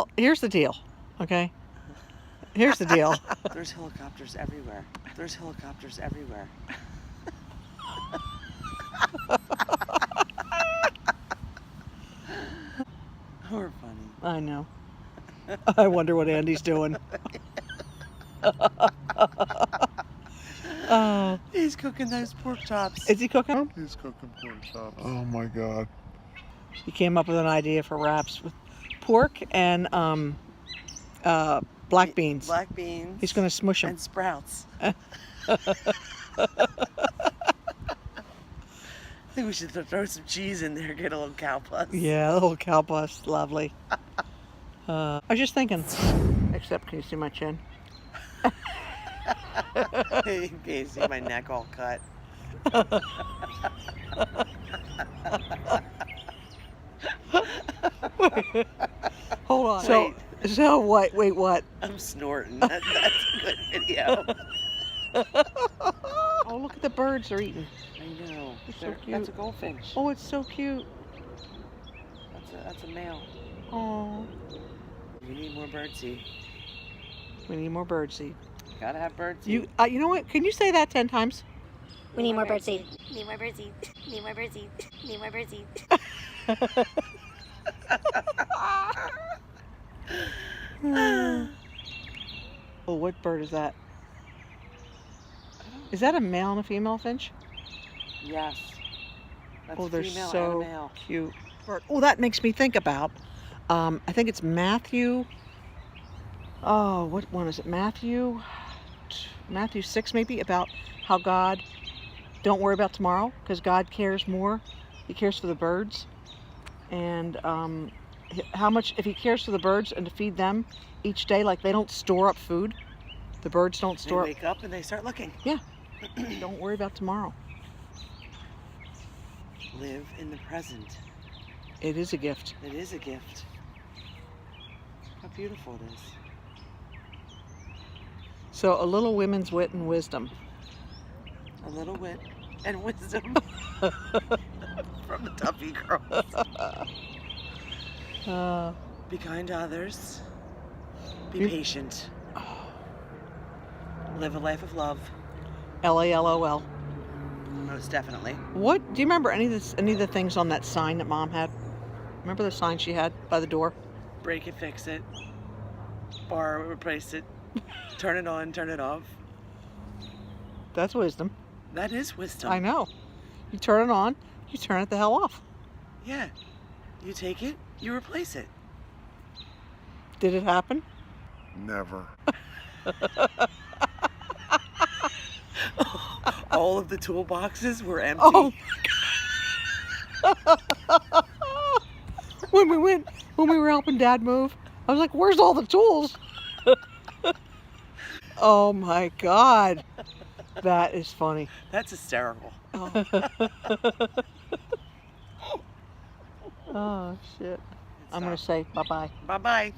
Well, here's the deal, okay? Here's the deal. There's helicopters everywhere. There's helicopters everywhere. We're funny. I know. I wonder what Andy's doing. Oh, He's cooking those pork chops. is he cooking? He's cooking pork chops. Oh my God. He came up with an idea for wraps with pork and black beans. Black beans. He's going to smush them. And sprouts. I think we should throw some cheese in there, get a little cow plus. Yeah, a little cow bust, lovely. I was just thinking, except can you see my chin? You can see my neck all cut. Hold on. So what? Wait, what? I'm snorting. That's a good video. Oh, look at the birds they're eating. I know. It's so cute. That's a goldfinch. Oh, it's so cute. That's a male. Oh, We need more birdseed. we need more birdseed. Gotta have birdseed. You know what? Can you say that 10 times? We need more birdseed. Need more birdseed. Need more birdseed. Need more birdseed. Oh, what bird is that? Is that a male and a female finch? Yes. That's Oh, they're female and a so male. cute. Oh, that makes me think about, I think it's Matthew. Oh, what one is it? Matthew 6 maybe, about how God, don't worry about tomorrow because God cares more. He cares for the birds. And how much, if he cares for the birds and to feed them each day, like they don't store up food. The birds don't They store up. wake up and they start looking. Yeah. Don't worry about tomorrow. Live in the present. It is a gift. It is a gift. How beautiful it is. So a little women's wit and wisdom. A little wit and wisdom from the Duffy Girls. Be kind to others. Be You- patient. Live a life of love. LALOL. Most definitely. What do you remember any of the things on that sign that Mom had? Remember the sign she had by the door? Break it, fix it. Borrow it, replace it. Turn it on, turn it off. That's wisdom. That is wisdom. I know. You turn it on, you turn it the hell off. Yeah. You take it, you replace it. Did it happen? Never. All of the toolboxes were empty. Oh. when we were helping Dad move, I was like, "Where's all the tools?" Oh my God, that is funny. That's hysterical. Oh shit. I'm gonna say bye bye. Bye-bye.